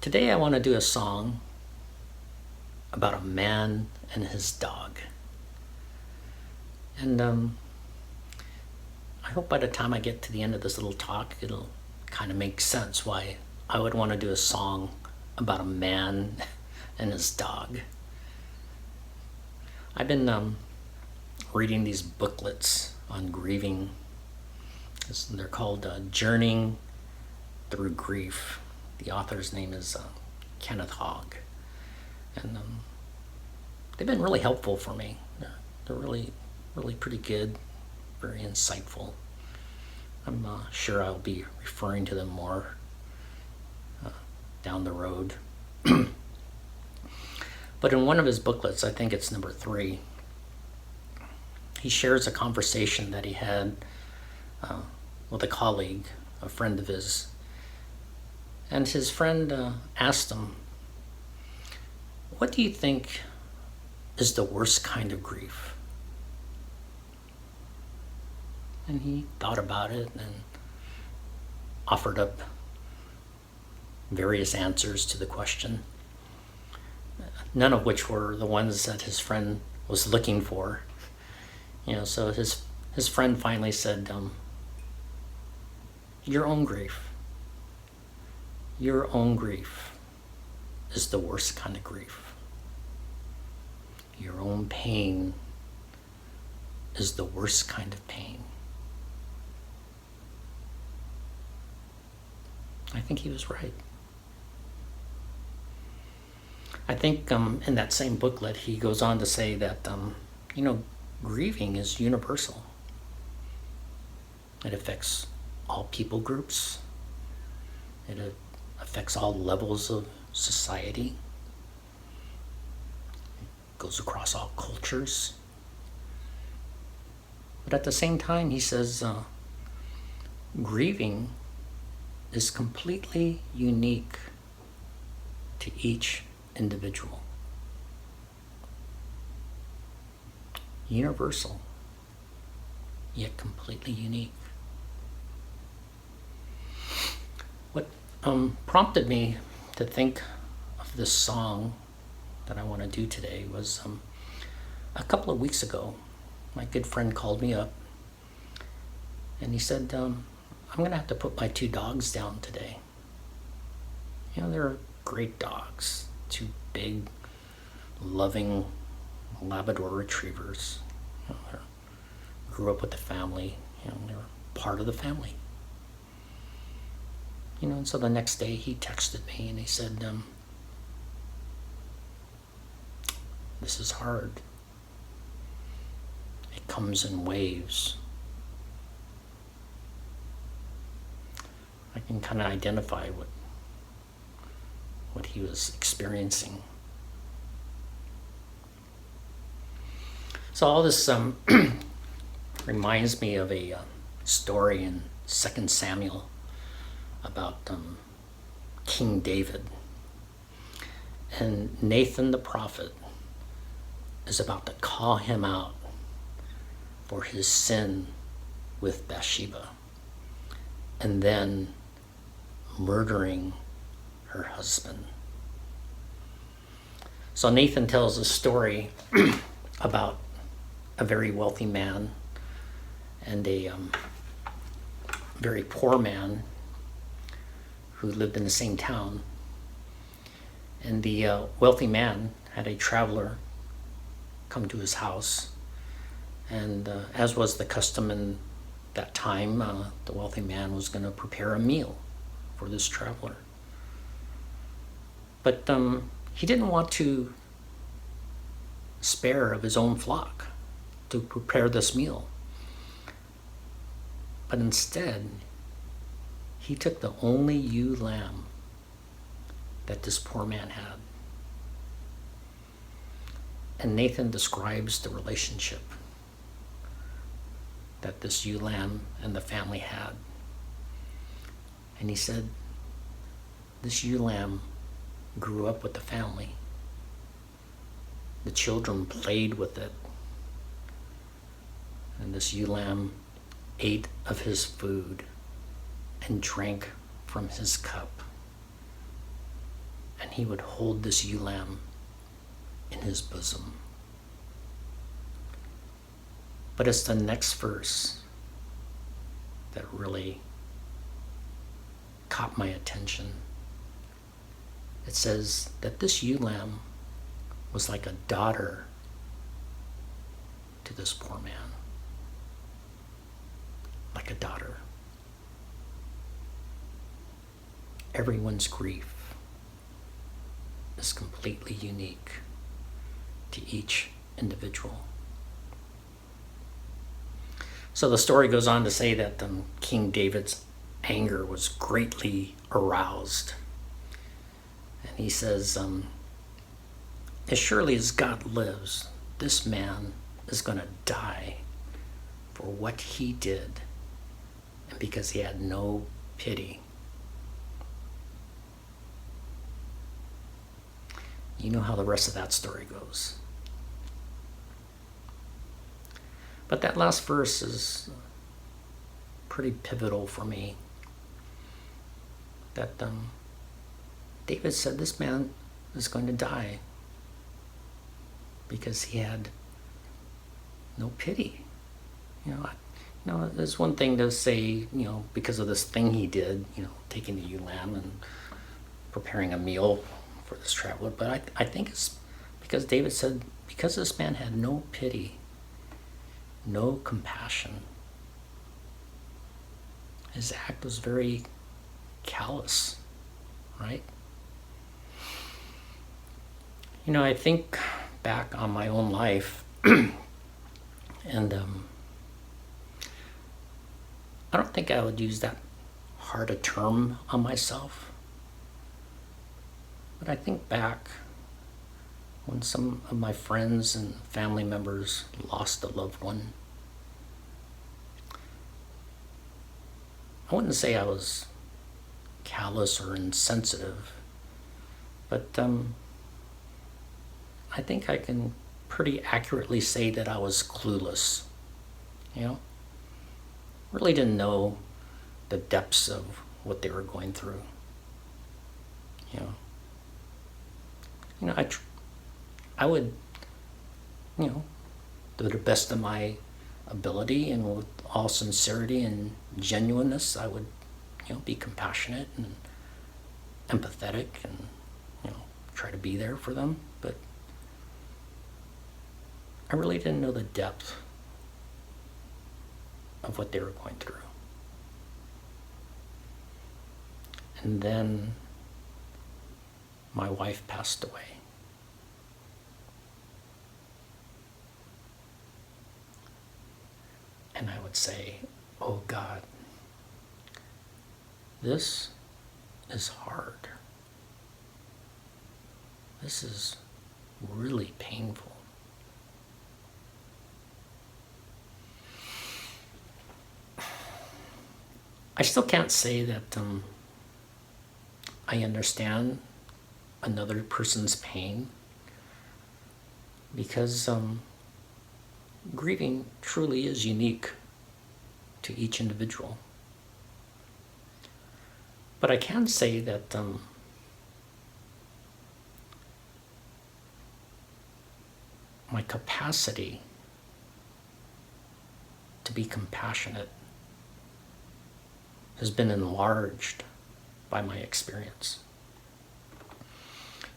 Today I want to do a song about a man and his dog. And I hope by the time I get to the end of this little talk, it'll kind of make sense why I would want to do a song about a man and his dog. I've been reading these booklets on grieving. They're called Journeying Through Grief. The author's name is Kenneth Hogg. And they've been really helpful for me. They're really pretty good, very insightful. I'm sure I'll be referring to them more down the road. But in one of his booklets, I think it's number 3, he shares a conversation that he had with a colleague, a friend of his. And his friend asked him, "What do you think is the worst kind of grief?" And he thought about it and offered up various answers to the question, none of which were the ones that his friend was looking for. So his friend finally said, your own grief. Your own grief is the worst kind of grief. Your own pain is the worst kind of pain. I think he was right. I think in that same booklet, he goes on to say that, grieving is universal. It affects all people groups. It affects all levels of society. It goes across all cultures. But at the same time, he says, grieving is completely unique to each individual. Universal, yet completely unique. What prompted me to think of this song that I want to do today was a couple of weeks ago, my good friend called me up and he said, I'm going to have to put my 2 dogs down today. They're great dogs, 2 big, loving Labrador retrievers. They grew up with the family. They were part of the family. And so the next day he texted me and he said, this is hard. It comes in waves. I can kind of identify what he was experiencing. So all this reminds me of a story in 2 Samuel about King David. And Nathan the prophet is about to call him out for his sin with Bathsheba and then murdering her husband. So Nathan tells a story about a very wealthy man and a very poor man who lived in the same town. And the wealthy man had a traveler come to his house. And as was the custom in that time, the wealthy man was going to prepare a meal for this traveler. But he didn't want to spare of his own flock to prepare this meal. But instead, he took the only ewe lamb that this poor man had. And Nathan describes the relationship that this ewe lamb and the family had. And he said, this ewe lamb grew up with the family. The children played with it. And this ewe lamb ate of his food and drank from his cup. and he would hold this ewe lamb in his bosom. But it's the next verse that really caught my attention. It says that this ewe lamb was like a daughter to this poor man. Like a daughter. Everyone's grief is completely unique to each individual. So the story goes on to say that King David's anger was greatly aroused. And he says, as surely as God lives, this man is going to die for what he did, and because he had no pity. You know how the rest of that story goes. But that last verse is pretty pivotal for me. That David said this man is going to die because he had no pity. There's one thing to say, because of this thing he did, taking the ewe lamb and preparing a meal for this traveler. But I think it's because David said, because this man had no pity, no compassion, his act was very callous, right? I think back on my own life, and I don't think I would use that hard a term on myself. But I think back when some of my friends and family members lost a loved one. I wouldn't say I was callous or insensitive, but I think I can pretty accurately say that I was clueless. Really didn't know the depths of what they were going through. I would, to the best of my ability and with all sincerity and genuineness, I would, be compassionate and empathetic and, try to be there for them. But I really didn't know the depth of what they were going through. And then my wife passed away. And I would say, oh God, this is hard. This is really painful. I still can't say that I understand another person's pain, because grieving truly is unique to each individual. But I can say that my capacity to be compassionate has been enlarged by my experience.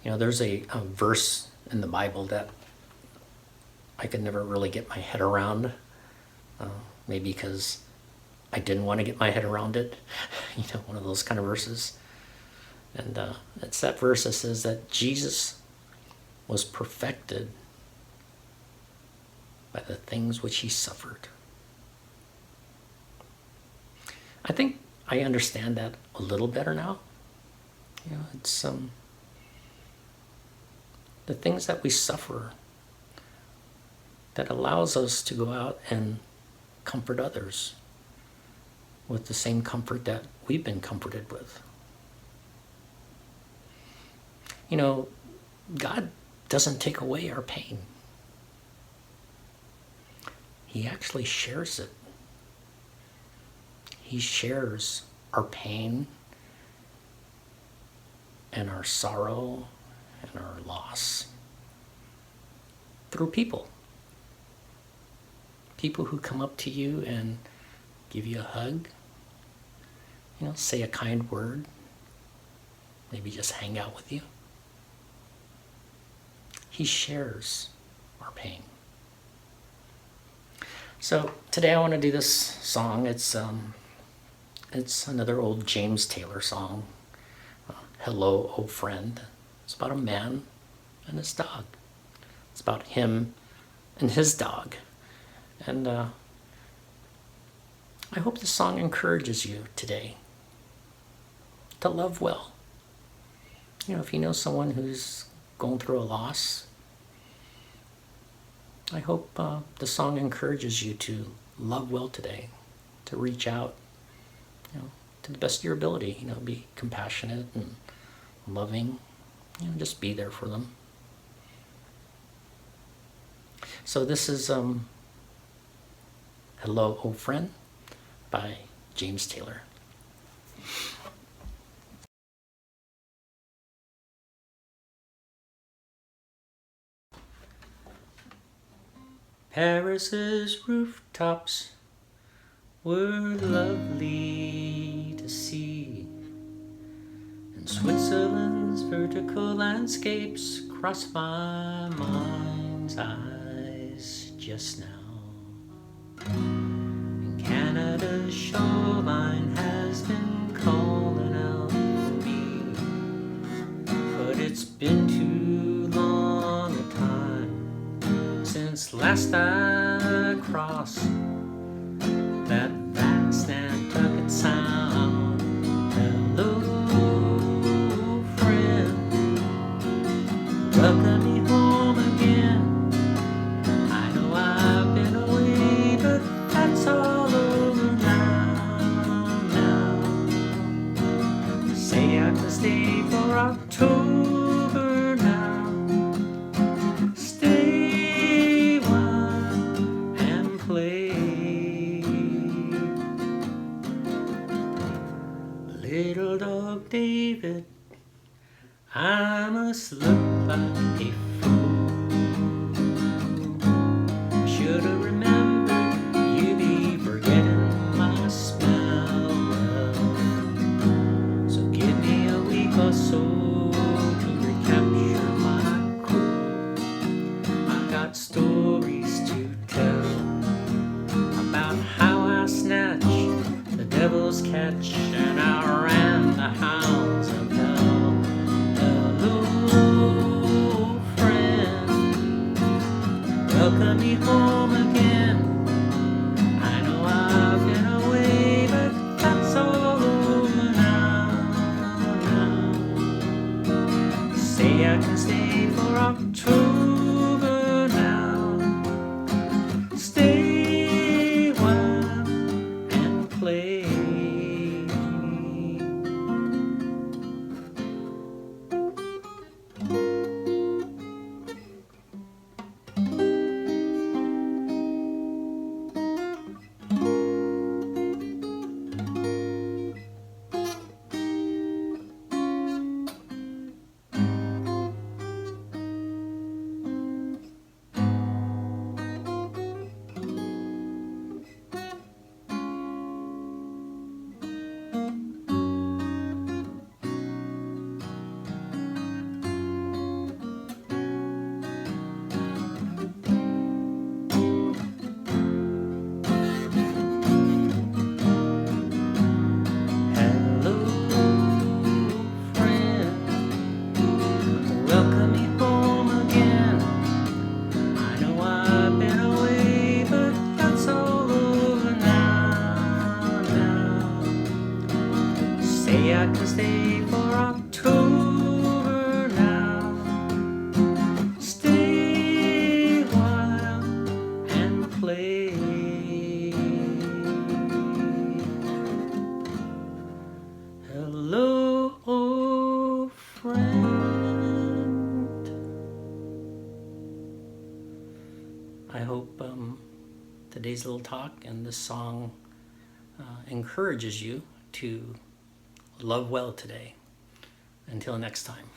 There's a verse in the Bible that I could never really get my head around, maybe because I didn't want to get my head around it, one of those kind of verses. And it's that verse that says that Jesus was perfected by the things which he suffered. I think I understand that a little better now. It's the things that we suffer that allows us to go out and comfort others with the same comfort that we've been comforted with. God doesn't take away our pain. He actually shares it. He shares our pain and our sorrow and our loss through people. People who come up to you and give you a hug, say a kind word, maybe just hang out with you. He shares our pain. So today I want to do this song. It's another old James Taylor song. Hello, old friend. It's about a man and his dog. It's about him and his dog. And I hope this song encourages you today to love well. If you know someone who's going through a loss, I hope the song encourages you to love well today, to reach out, to the best of your ability. Be compassionate and loving. Just be there for them. So this is Hello, Old Friend by James Taylor. Paris's rooftops were lovely to see, and Switzerland's vertical landscapes crossed my mind's eyes just now. And Canada's shoreline has been calling out for me, but it's been too long a time since last I crossed that vast Nantucket Sound. Hello, friend, welcome me home again. I know I've been away, but that's all over now. Say I can stay for October now. Little dog David, I must look like a fool. Should've remembered you be forgetting my smell well. So give me a week or so to recapture my cool. I've got stories to tell about how I snatched the devil's catch and I ran the hounds of hell. Hello, friend, welcome me home again. I know I've been away, but that's all over now. Say I can stay for October now. Stay while and play. I can stay for October now. Stay a while and play. Hello, old friend. I hope today's little talk and this song encourages you to love well today. Until next time.